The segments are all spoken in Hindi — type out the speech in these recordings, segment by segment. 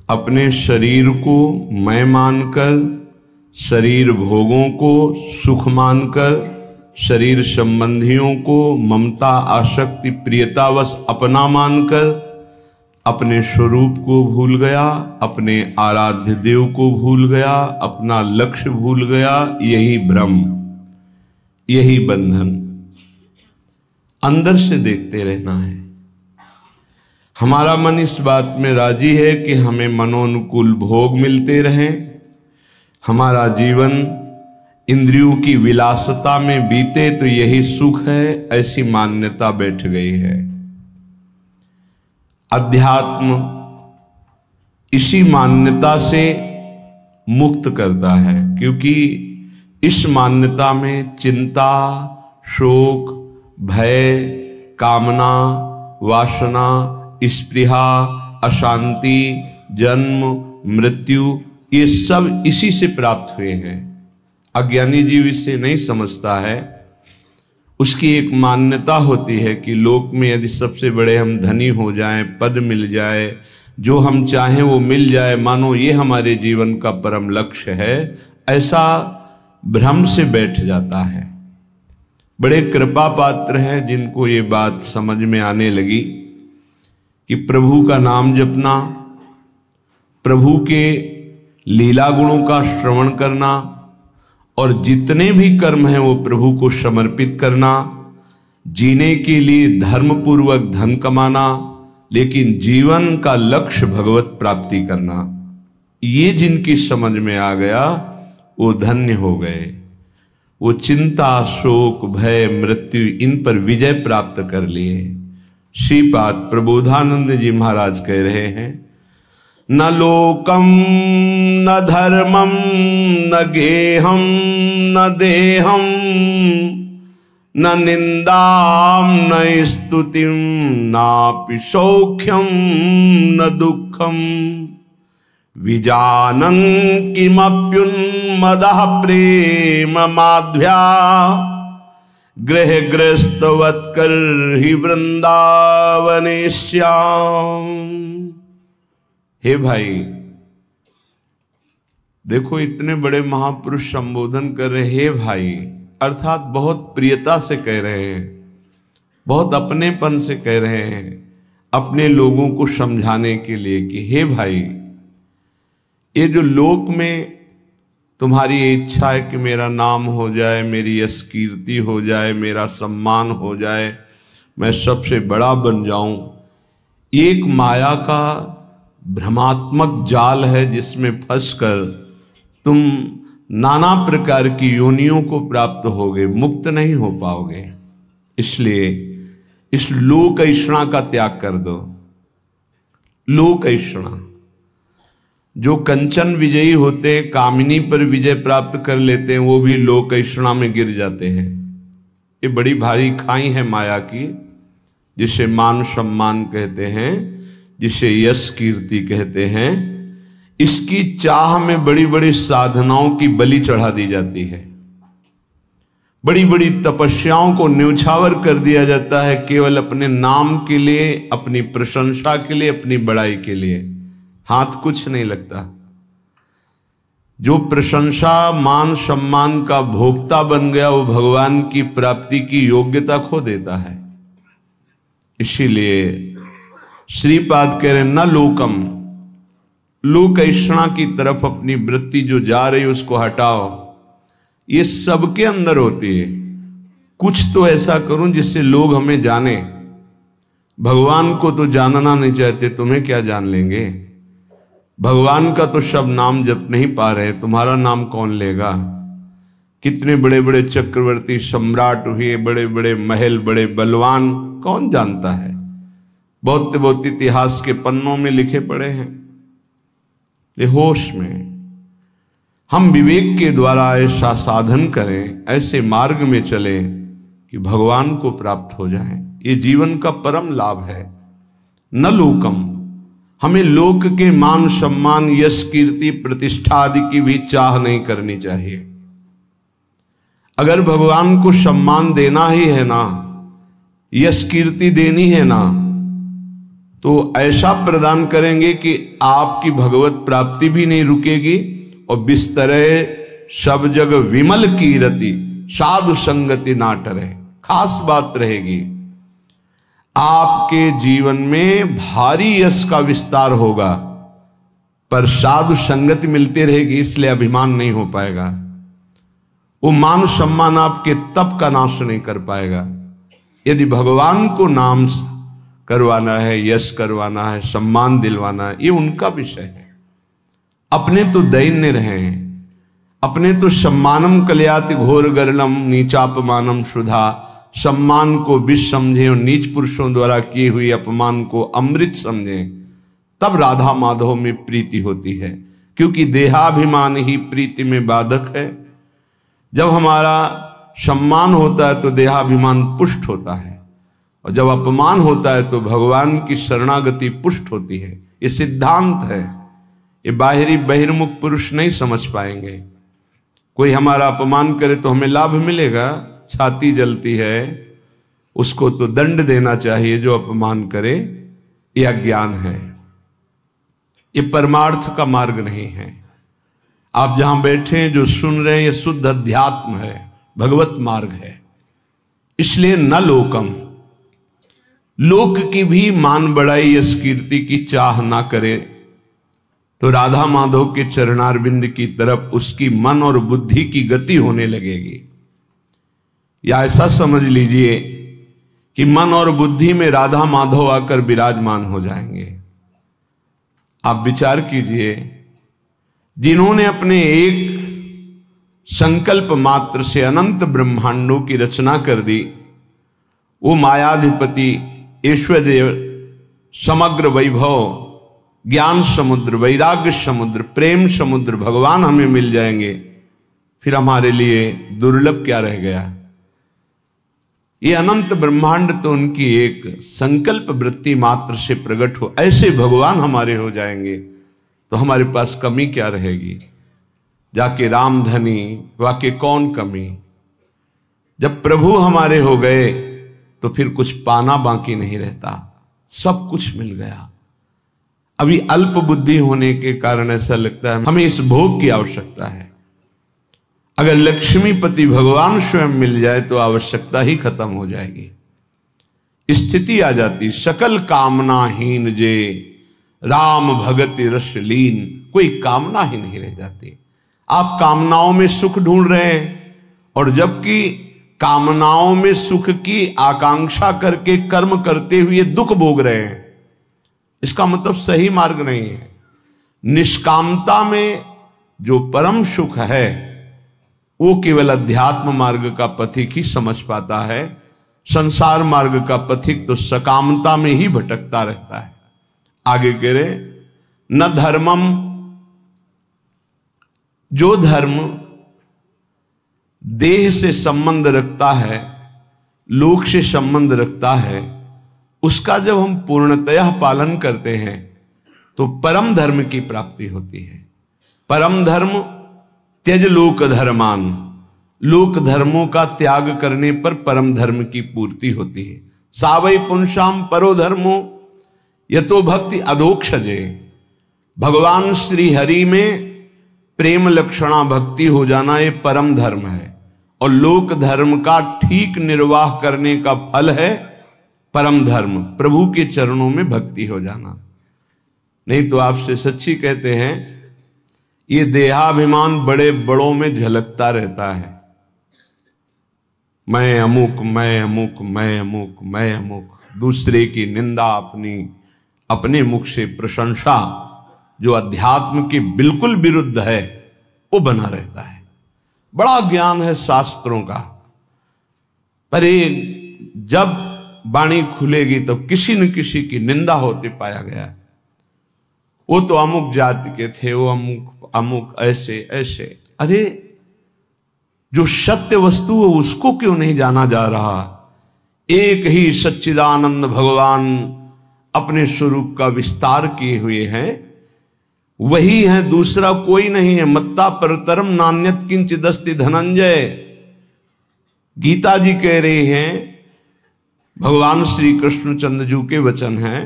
अपने शरीर को मैं मानकर, शरीर भोगों को सुख मानकर, शरीर संबंधियों को ममता आसक्ति प्रियतावश अपना मानकर अपने स्वरूप को भूल गया, अपने आराध्य देव को भूल गया, अपना लक्ष्य भूल गया। यही भ्रम, यही बंधन। अंदर से देखते रहना है। हमारा मन इस बात में राजी है कि हमें मनोनुकूल भोग मिलते रहें, हमारा जीवन इंद्रियों की विलासता में बीते तो यही सुख है, ऐसी मान्यता बैठ गई है। अध्यात्म इसी मान्यता से मुक्त करता है, क्योंकि इस मान्यता में चिंता, शोक, भय, कामना, वासना, स्पृहा, अशांति, जन्म, मृत्यु, ये सब इसी से प्राप्त हुए हैं। अज्ञानी जीव इसे नहीं समझता है। उसकी एक मान्यता होती है कि लोक में यदि सबसे बड़े हम धनी हो जाएं, पद मिल जाए, जो हम चाहें वो मिल जाए, मानो ये हमारे जीवन का परम लक्ष्य है, ऐसा भ्रम से बैठ जाता है। बड़े कृपा पात्र हैं जिनको ये बात समझ में आने लगी कि प्रभु का नाम जपना, प्रभु के लीला गुणों का श्रवण करना और जितने भी कर्म हैं वो प्रभु को समर्पित करना, जीने के लिए धर्म पूर्वक धन कमाना, लेकिन जीवन का लक्ष्य भगवत प्राप्ति करना, ये जिनकी समझ में आ गया वो धन्य हो गए। वो चिंता, शोक, भय, मृत्यु, इन पर विजय प्राप्त कर लिए। श्रीपाद प्रबोधानंद जी महाराज कह रहे हैं, न लोकम न धर्मम न गेहम न देहम न निंदाम न स्तुतिम नापि सौख्यम न दुखम विजानन किमप्युन्मदः प्रेम माध्या गृह ग्रस्तवत्कर ही वृंदावने श्याम। हे भाई, देखो इतने बड़े महापुरुष संबोधन कर रहे, हे भाई, अर्थात बहुत प्रियता से कह रहे हैं, बहुत अपनेपन से कह रहे हैं, अपने लोगों को समझाने के लिए कि हे भाई, ये जो लोक में तुम्हारी इच्छा है कि मेरा नाम हो जाए, मेरी यश कीर्ति हो जाए, मेरा सम्मान हो जाए, मैं सबसे बड़ा बन जाऊं, ये एक माया का भ्रमात्मक जाल है जिसमें फंसकर तुम नाना प्रकार की योनियों को प्राप्त होगे, मुक्त नहीं हो पाओगे। इसलिए इस लोक ऐषणा का त्याग कर दो। लोक ऐषणा, जो कंचन विजयी होते हैं, कामिनी पर विजय प्राप्त कर लेते हैं, वो भी लोक ऐषणा में गिर जाते हैं। ये बड़ी भारी खाई है माया की, जिसे मान सम्मान कहते हैं, जिसे यश कीर्ति कहते हैं। इसकी चाह में बड़ी बड़ी साधनाओं की बलि चढ़ा दी जाती है, बड़ी बड़ी तपस्याओं को न्यौछावर कर दिया जाता है, केवल अपने नाम के लिए, अपनी प्रशंसा के लिए, अपनी बड़ाई के लिए। हाथ कुछ नहीं लगता। जो प्रशंसा मान सम्मान का भोक्ता बन गया, वो भगवान की प्राप्ति की योग्यता खो देता है। इसीलिए श्रीपाद कह रहे, न लोकम, लोक ऐषणा की तरफ अपनी वृत्ति जो जा रही उसको हटाओ। ये सबके अंदर होती है। कुछ तो ऐसा करूं जिससे लोग हमें जाने। भगवान को तो जानना नहीं चाहते, तुम्हें क्या जान लेंगे? भगवान का तो शब्द नाम जप नहीं पा रहे, तुम्हारा नाम कौन लेगा? कितने बड़े बड़े चक्रवर्ती सम्राट हुए, बड़े बड़े महल, बड़े बलवान, कौन जानता है? बहुत बहुत इतिहास के पन्नों में लिखे पड़े हैं। ये होश में हम विवेक के द्वारा ऐसा साधन करें, ऐसे मार्ग में चलें कि भगवान को प्राप्त हो जाएं। ये जीवन का परम लाभ है। न लोकम, हमें लोक के मान सम्मान, यश कीर्ति, प्रतिष्ठा आदि की भी चाह नहीं करनी चाहिए। अगर भगवान को सम्मान देना ही है ना, यश कीर्ति देनी है ना, तो ऐसा प्रदान करेंगे कि आपकी भगवत प्राप्ति भी नहीं रुकेगी और बिस्तरे सब जग विमल कीरति साधु संगति ना टरे। खास बात रहेगी, आपके जीवन में भारी यश का विस्तार होगा, पर साधु संगति मिलती रहेगी, इसलिए अभिमान नहीं हो पाएगा। वो मान सम्मान आपके तप का नाश नहीं कर पाएगा। यदि भगवान को नाम करवाना है, यश करवाना है, सम्मान दिलवाना है, ये उनका विषय है। अपने तो दैन्य रहे, अपने तो सम्मानम कल्याति घोर गरलम नीचापमानम शुधा, सम्मान को विष समझे और नीच पुरुषों द्वारा किए हुए अपमान को अमृत समझे, तब राधा माधव में प्रीति होती है। क्योंकि देहाभिमान ही प्रीति में बाधक है। जब हमारा सम्मान होता है तो देहाभिमान पुष्ट होता है, और जब अपमान होता है तो भगवान की शरणागति पुष्ट होती है। ये सिद्धांत है, ये बाहरी बहिर्मुख पुरुष नहीं समझ पाएंगे। कोई हमारा अपमान करे तो हमें लाभ मिलेगा, छाती जलती है, उसको तो दंड देना चाहिए जो अपमान करे, यह अज्ञान है। ये परमार्थ का मार्ग नहीं है। आप जहां बैठे हैं, जो सुन रहे हैं, ये शुद्ध अध्यात्म है, भगवत मार्ग है। इसलिए न लोकम, लोक की भी मान बढ़ाई यश कीर्ति की चाह ना करे, तो राधा माधव के चरणारविंद की तरफ उसकी मन और बुद्धि की गति होने लगेगी। या ऐसा समझ लीजिए कि मन और बुद्धि में राधा माधव आकर विराजमान हो जाएंगे। आप विचार कीजिए, जिन्होंने अपने एक संकल्प मात्र से अनंत ब्रह्मांडों की रचना कर दी, वो मायाधिपति, ऐश्वर्य, समग्र वैभव, ज्ञान समुद्र, वैराग्य समुद्र, प्रेम समुद्र भगवान हमें मिल जाएंगे, फिर हमारे लिए दुर्लभ क्या रह गया। ये अनंत ब्रह्मांड तो उनकी एक संकल्प वृत्ति मात्र से प्रकट हो, ऐसे भगवान हमारे हो जाएंगे तो हमारे पास कमी क्या रहेगी। जाके रामधनी वाके कौन कमी। जब प्रभु हमारे हो गए तो फिर कुछ पाना बाकी नहीं रहता, सब कुछ मिल गया। अभी अल्प बुद्धि होने के कारण ऐसा लगता है हमें इस भोग की आवश्यकता है। अगर लक्ष्मीपति भगवान स्वयं मिल जाए तो आवश्यकता ही खत्म हो जाएगी। स्थिति आ जाती, सकल कामनाहीन जे राम भगति रस लीन, कोई कामना ही नहीं रह जाती। आप कामनाओं में सुख ढूंढ रहे हैं, और जबकि कामनाओं में सुख की आकांक्षा करके कर्म करते हुए दुख भोग रहे हैं, इसका मतलब सही मार्ग नहीं है। निष्कामता में जो परम सुख है वो केवल अध्यात्म मार्ग का पथिक ही समझ पाता है। संसार मार्ग का पथिक तो सकामता में ही भटकता रहता है। आगे कह रहे, न धर्मम, जो धर्म देह से संबंध रखता है, लोक से संबंध रखता है, उसका जब हम पूर्णतया पालन करते हैं तो परम धर्म की प्राप्ति होती है। परम धर्म त्यज लोक धर्मान, लोक धर्मों का त्याग करने पर परम धर्म की पूर्ति होती है। सावै पुंसाम परो धर्मो यतो भक्ति अधोक्षजे, भगवान श्री हरि में प्रेम लक्षणा भक्ति हो जाना ये परम धर्म है, और लोक धर्म का ठीक निर्वाह करने का फल है परम धर्म, प्रभु के चरणों में भक्ति हो जाना। नहीं तो आपसे सच्ची कहते हैं, ये देहाभिमान बड़े बड़ों में झलकता रहता है। मैं अमुक, मैं अमुक, मैं अमुक, मैं अमुक, दूसरे की निंदा, अपने मुख से प्रशंसा, जो अध्यात्म के बिल्कुल विरुद्ध है, वो बना रहता है। बड़ा ज्ञान है शास्त्रों का, पर जब वाणी खुलेगी तो किसी न किसी की निंदा होते पाया गया। वो तो अमुक जाति के थे, वो अमुक अमुक ऐसे ऐसे। अरे जो सत्य वस्तु है उसको क्यों नहीं जाना जा रहा। एक ही सच्चिदानंद भगवान अपने स्वरूप का विस्तार किए हुए हैं, वही है, दूसरा कोई नहीं है। मत्ता परतरम नान्यत किंचित अस्ति धनंजय, गीता जी कह रहे हैं, भगवान श्री कृष्ण चंद्र जी के वचन हैं,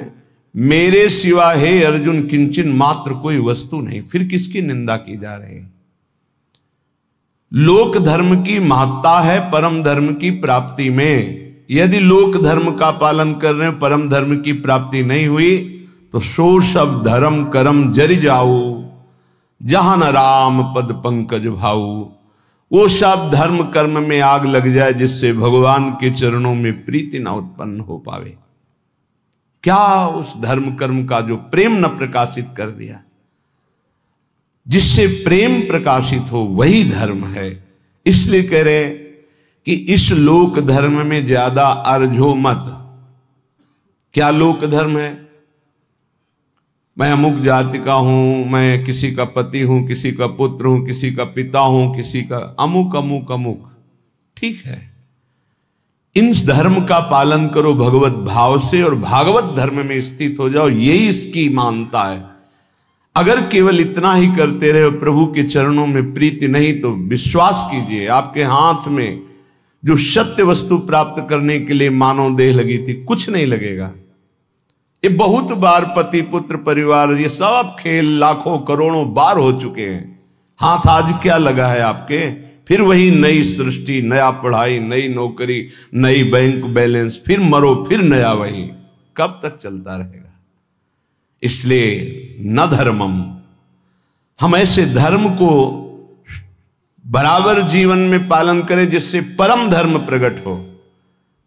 मेरे सिवा हे अर्जुन किंचन मात्र कोई वस्तु नहीं। फिर किसकी निंदा की जा रही है? लोक धर्म की महत्ता है परम धर्म की प्राप्ति में। यदि लोक धर्म का पालन कर रहे हैं, परम धर्म की प्राप्ति नहीं हुई, तो सो सब धर्म कर्म जरि जाऊ, जहां न राम पद पंकज भाऊ। वो सब धर्म कर्म में आग लग जाए जिससे भगवान के चरणों में प्रीति न उत्पन्न हो पावे। क्या उस धर्म कर्म का जो प्रेम न प्रकाशित कर दिया? जिससे प्रेम प्रकाशित हो वही धर्म है। इसलिए कह रहे कि इस लोक धर्म में ज्यादा अर्झो मत। क्या लोक धर्म है? मैं अमुक जाति का हूं, मैं किसी का पति हूं, किसी का पुत्र हूं, किसी का पिता हूं, किसी का अमुक अमुक अमुक। ठीक है, इन धर्म का पालन करो भगवत भाव से और भागवत धर्म में स्थित हो जाओ, यही इसकी मानता है। अगर केवल इतना ही करते रहे प्रभु के चरणों में प्रीति नहीं, तो विश्वास कीजिए आपके हाथ में जो सत्य वस्तु प्राप्त करने के लिए मानव देह लगी थी, कुछ नहीं लगेगा। ये बहुत बार पति पुत्र परिवार ये सब खेल लाखों करोड़ों बार हो चुके हैं। हाथ आज क्या लगा है आपके? फिर वही नई सृष्टि, नया पढ़ाई, नई नौकरी, नई बैंक बैलेंस, फिर मरो फिर नया वही। कब तक चलता रहेगा? इसलिए न धर्मम, हम ऐसे धर्म को बराबर जीवन में पालन करें जिससे परम धर्म प्रकट हो।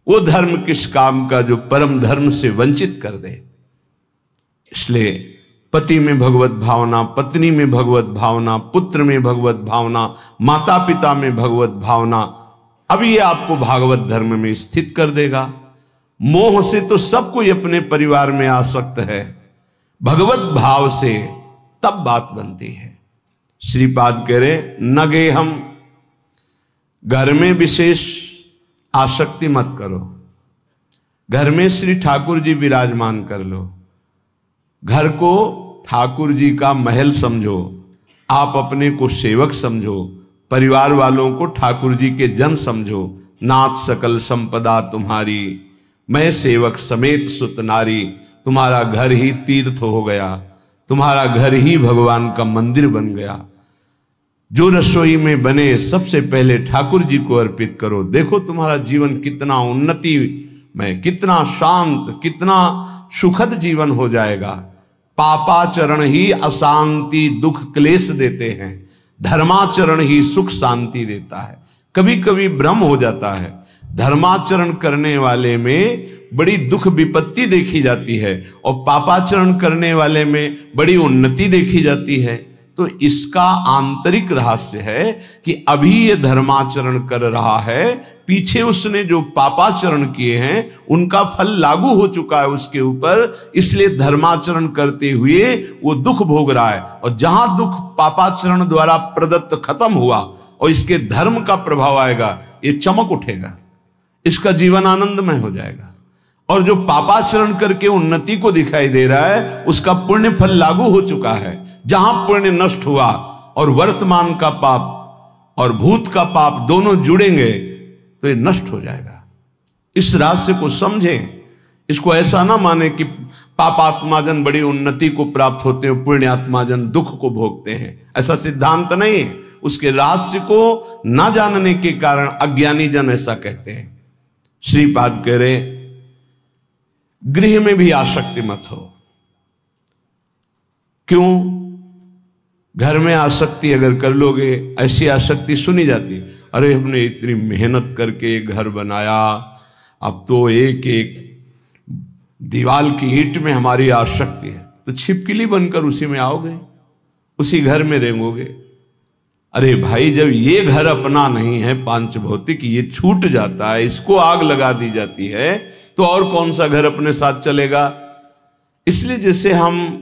वो धर्म किस काम का जो परम धर्म से वंचित कर दे। इसलिए पति में भगवत भावना, पत्नी में भगवत भावना, पुत्र में भगवत भावना, माता पिता में भगवत भावना, अब ये आपको भागवत धर्म में स्थित कर देगा। मोह से तो सब कोई अपने परिवार में आसक्त है, भगवत भाव से तब बात बनती है। श्रीपाद कह रहे न गे हम, घर में विशेष आसक्ति मत करो। घर में श्री ठाकुर जी विराजमान कर लो, घर को ठाकुर जी का महल समझो, आप अपने को सेवक समझो, परिवार वालों को ठाकुर जी के जन समझो। नाथ सकल संपदा तुम्हारी, मैं सेवक समेत सुत नारी। तुम्हारा घर ही तीर्थ हो गया, तुम्हारा घर ही भगवान का मंदिर बन गया। जो रसोई में बने सबसे पहले ठाकुर जी को अर्पित करो। देखो तुम्हारा जीवन कितना उन्नति में, कितना शांत, कितना सुखद जीवन हो जाएगा। पापाचरण ही अशांति दुख क्लेश देते हैं, धर्माचरण ही सुख शांति देता है। कभी कभी भ्रम हो जाता है, धर्माचरण करने वाले में बड़ी दुख विपत्ति देखी जाती है और पापाचरण करने वाले में बड़ी उन्नति देखी जाती है। तो इसका आंतरिक रहस्य है कि अभी ये धर्माचरण कर रहा है, पीछे उसने जो पापाचरण किए हैं उनका फल लागू हो चुका है उसके ऊपर, इसलिए धर्माचरण करते हुए वो दुख भोग रहा है। और जहां दुख पापाचरण द्वारा प्रदत्त खत्म हुआ और इसके धर्म का प्रभाव आएगा, ये चमक उठेगा, इसका जीवन आनंदमय हो जाएगा। और जो पापाचरण करके उन्नति को दिखाई दे रहा है, उसका पुण्य फल लागू हो चुका है। जहां पुण्य नष्ट हुआ और वर्तमान का पाप और भूत का पाप दोनों जुड़ेंगे तो ये नष्ट हो जाएगा। इस रहस्य को समझें। इसको ऐसा ना माने कि पापात्माजन बड़ी उन्नति को प्राप्त होते हैं, पुण्यात्माजन दुख को भोगते हैं, ऐसा सिद्धांत नहीं है। उसके रहस्य को ना जानने के कारण अज्ञानी जन ऐसा कहते हैं। श्रीपाद कह रहे गृह में भी आसक्ति मत हो। क्यों? घर में आसक्ति अगर कर लोगे, ऐसी आसक्ति सुनी जाती, अरे हमने इतनी मेहनत करके घर बनाया, अब तो एक एक दीवार की ईंट में हमारी आसक्ति है, तो छिपकली बनकर उसी में आओगे, उसी घर में रेंगोगे। अरे भाई, जब ये घर अपना नहीं है, पांच भौतिक, ये छूट जाता है, इसको आग लगा दी जाती है, तो और कौन सा घर अपने साथ चलेगा। इसलिए जैसे हम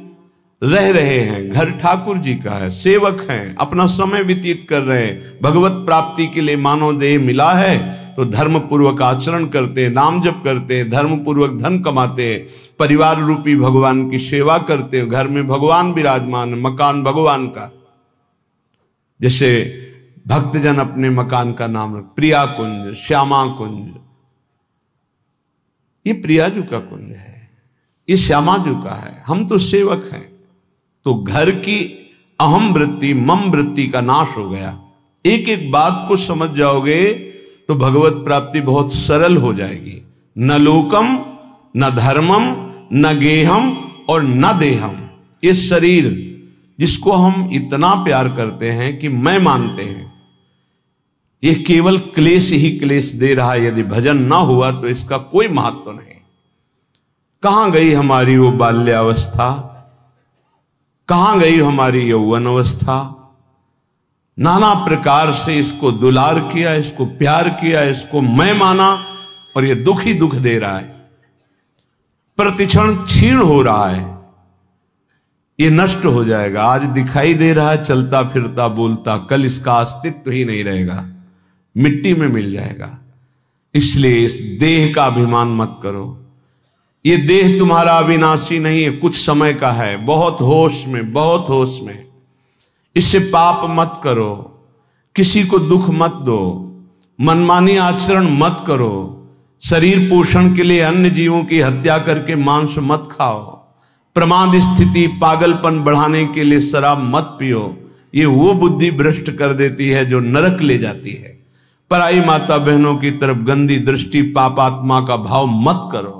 रह रहे हैं, घर ठाकुर जी का है, सेवक हैं, अपना समय व्यतीत कर रहे हैं, भगवत प्राप्ति के लिए मानव देह मिला है, तो धर्म पूर्वक आचरण करते हैं, नाम जप करते हैं, धर्म पूर्वक धन कमाते हैं, परिवार रूपी भगवान की सेवा करते हैं, घर में भगवान विराजमान, मकान भगवान का। जैसे भक्तजन अपने मकान का नाम प्रिया कुंज, श्यामा कुंज, ये प्रियाजू का कुंज है, ये श्यामाजू का है, हम तो सेवक हैं। तो घर की अहम वृत्ति, मम वृत्ति का नाश हो गया। एक एक बात को समझ जाओगे तो भगवत प्राप्ति बहुत सरल हो जाएगी। न लोकम, न धर्मम, न गेहम और न देहम। ये शरीर जिसको हम इतना प्यार करते हैं कि मैं मानते हैं, ये केवल क्लेश ही क्लेश दे रहा है। यदि भजन ना हुआ तो इसका कोई महत्व नहीं। कहां गई हमारी वो बाल्यावस्था, कहां गई हमारी यौवन अवस्था। नाना प्रकार से इसको दुलार किया, इसको प्यार किया, इसको मैं माना, और ये दुख ही दुख दे रहा है। प्रतिक्षण क्षीण हो रहा है, ये नष्ट हो जाएगा। आज दिखाई दे रहा है चलता फिरता बोलता, कल इसका अस्तित्व ही नहीं रहेगा, मिट्टी में मिल जाएगा। इसलिए इस देह का अभिमान मत करो। ये देह तुम्हारा अविनाशी नहीं है, कुछ समय का है। बहुत होश में, बहुत होश में। इससे पाप मत करो, किसी को दुख मत दो, मनमानी आचरण मत करो, शरीर पोषण के लिए अन्य जीवों की हत्या करके मांस मत खाओ, प्रमाद स्थिति पागलपन बढ़ाने के लिए शराब मत पियो। ये वो बुद्धि भ्रष्ट कर देती है जो नरक ले जाती है। पराई माता बहनों की तरफ गंदी दृष्टि, पापात्मा का भाव मत करो।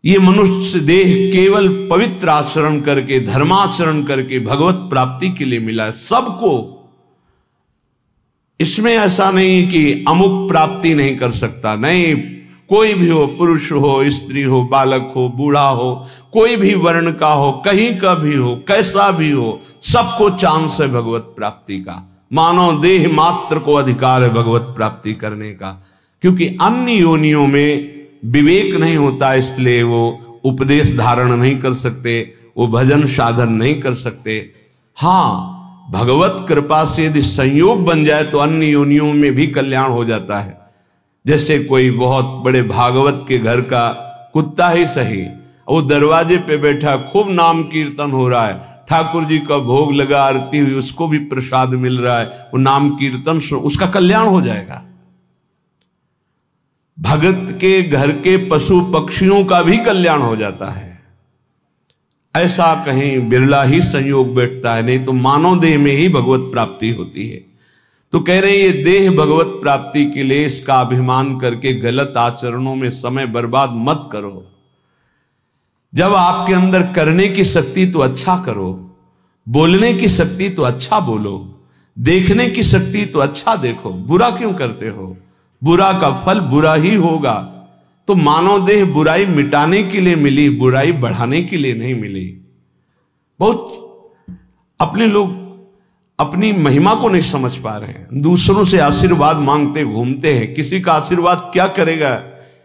ये मनुष्य देह केवल पवित्र आचरण करके, धर्माचरण करके भगवत प्राप्ति के लिए मिला है सबको। इसमें ऐसा नहीं कि अमुक प्राप्ति नहीं कर सकता, नहीं। कोई भी हो, पुरुष हो, स्त्री हो, बालक हो, बूढ़ा हो, कोई भी वर्ण का हो, कहीं का भी हो, कैसा भी हो, सबको चांस है भगवत प्राप्ति का। मानव देह मात्र को अधिकार है भगवत प्राप्ति करने का, क्योंकि अन्य योनियों में विवेक नहीं होता, इसलिए वो उपदेश धारण नहीं कर सकते, वो भजन साधन नहीं कर सकते। हाँ, भगवत कृपा से यदि संयोग बन जाए तो अन्य योनियों में भी कल्याण हो जाता है। जैसे कोई बहुत बड़े भागवत के घर का कुत्ता ही सही, वो दरवाजे पे बैठा, खूब नाम कीर्तन हो रहा है, ठाकुर जी का भोग लगा, आरती हुई, उसको भी प्रसाद मिल रहा है, वो नाम कीर्तन, उसका कल्याण हो जाएगा। भगत के घर के पशु पक्षियों का भी कल्याण हो जाता है। ऐसा कहीं बिरला ही संयोग बैठता है, नहीं तो मानव देह में ही भगवत प्राप्ति होती है। तो कह रहे हैं ये देह भगवत प्राप्ति के लिए इसका अभिमान करके गलत आचरणों में समय बर्बाद मत करो। जब आपके अंदर करने की शक्ति तो अच्छा करो, बोलने की शक्ति तो अच्छा बोलो, देखने की शक्ति तो अच्छा देखो। बुरा क्यों करते हो? बुरा का फल बुरा ही होगा। तो मानव देह बुराई मिटाने के लिए मिली, बुराई बढ़ाने के लिए नहीं मिली। बहुत अपने लोग अपनी महिमा को नहीं समझ पा रहे हैं, दूसरों से आशीर्वाद मांगते घूमते हैं। किसी का आशीर्वाद क्या करेगा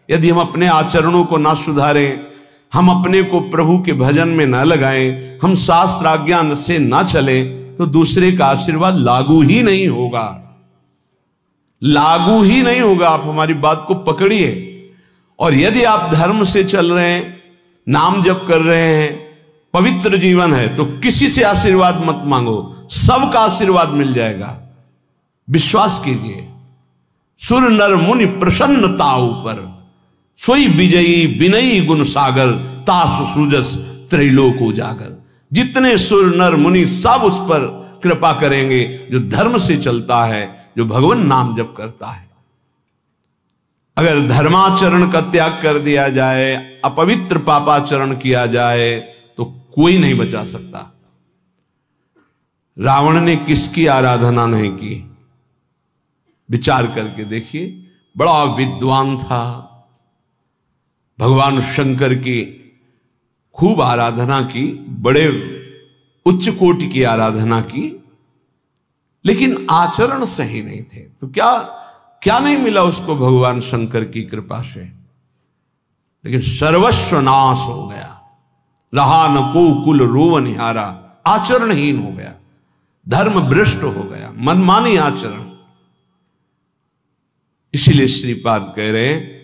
यदि हम अपने आचरणों को ना सुधारें, हम अपने को प्रभु के भजन में ना लगाएं, हम शास्त्र आज्ञा से ना चलें, तो दूसरे का आशीर्वाद लागू ही नहीं होगा, लागू ही नहीं होगा। आप हमारी बात को पकड़िए। और यदि आप धर्म से चल रहे हैं, नाम जप कर रहे हैं, पवित्र जीवन है, तो किसी से आशीर्वाद मत मांगो, सबका आशीर्वाद मिल जाएगा। विश्वास कीजिए। सुर नर मुनि प्रसन्नता ऊपर, सोई विजयी विनयी गुण सागर, तासु सूजस त्रैलोक उजागर। जितने सुर नर मुनि सब उस पर कृपा करेंगे जो धर्म से चलता है, जो भगवान नाम जप करता है। अगर धर्माचरण का त्याग कर दिया जाए, अपवित्र पापाचरण किया जाए, तो कोई नहीं बचा सकता। रावण ने किसकी आराधना नहीं की? विचार करके देखिए। बड़ा विद्वान था, भगवान शंकर की खूब आराधना की, बड़े उच्च कोटि की आराधना की, लेकिन आचरण सही नहीं थे। तो क्या नहीं मिला उसको भगवान शंकर की कृपा से? लेकिन सर्वस्व नाश हो गया, रहा न को कुल रोव निहारा। आचरणहीन हो गया, धर्म भ्रष्ट हो गया, मनमानी आचरण। इसीलिए श्रीपाद कह रहे हैं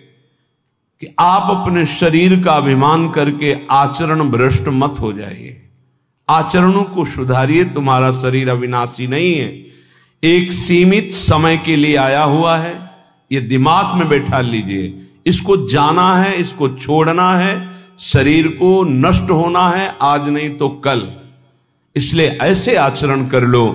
कि आप अपने शरीर का अभिमान करके आचरण भ्रष्ट मत हो जाइए। आचरणों को सुधारिए। तुम्हारा शरीर अविनाशी नहीं है, एक सीमित समय के लिए आया हुआ है। ये दिमाग में बैठा लीजिए। इसको जाना है, इसको छोड़ना है। शरीर को नष्ट होना है, आज नहीं तो कल। इसलिए ऐसे आचरण कर लो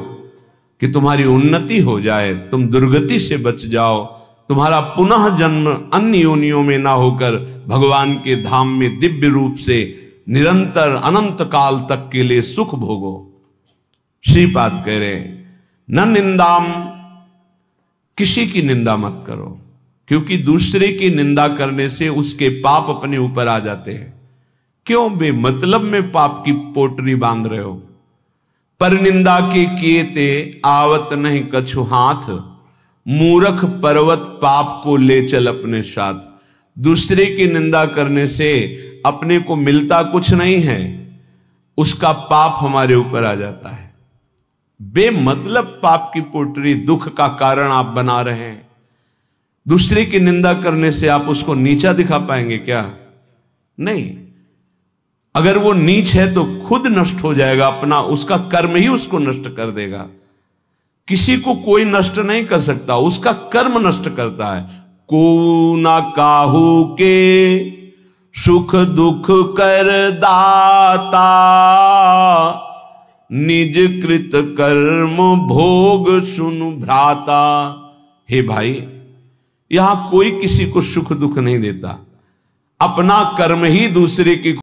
कि तुम्हारी उन्नति हो जाए, तुम दुर्गति से बच जाओ, तुम्हारा पुनः जन्म अन्य योनियों में ना होकर भगवान के धाम में दिव्य रूप से निरंतर अनंत काल तक के लिए सुख भोगो। श्रीपाद कह रहे न निंदाम, किसी की निंदा मत करो, क्योंकि दूसरे की निंदा करने से उसके पाप अपने ऊपर आ जाते हैं। क्यों बेमतलब में पाप की पोटरी बांध रहे हो? पर निंदा के किए ते आवत नहीं कछु हाथ, मूर्ख पर्वत पाप को ले चल अपने साथ। दूसरे की निंदा करने से अपने को मिलता कुछ नहीं है, उसका पाप हमारे ऊपर आ जाता है। बेमतलब पाप की पोटरी, दुख का कारण आप बना रहे हैं। दूसरे की निंदा करने से आप उसको नीचा दिखा पाएंगे क्या? नहीं। अगर वो नीच है तो खुद नष्ट हो जाएगा, अपना उसका कर्म ही उसको नष्ट कर देगा। किसी को कोई नष्ट नहीं कर सकता, उसका कर्म नष्ट करता है। को ना काहू के सुख दुख कर दाता, निज कृत कर्म भोग सुनु भ्राता। हे भाई, यहां कोई किसी को सुख दुख नहीं देता, अपना कर्म ही दूसरे की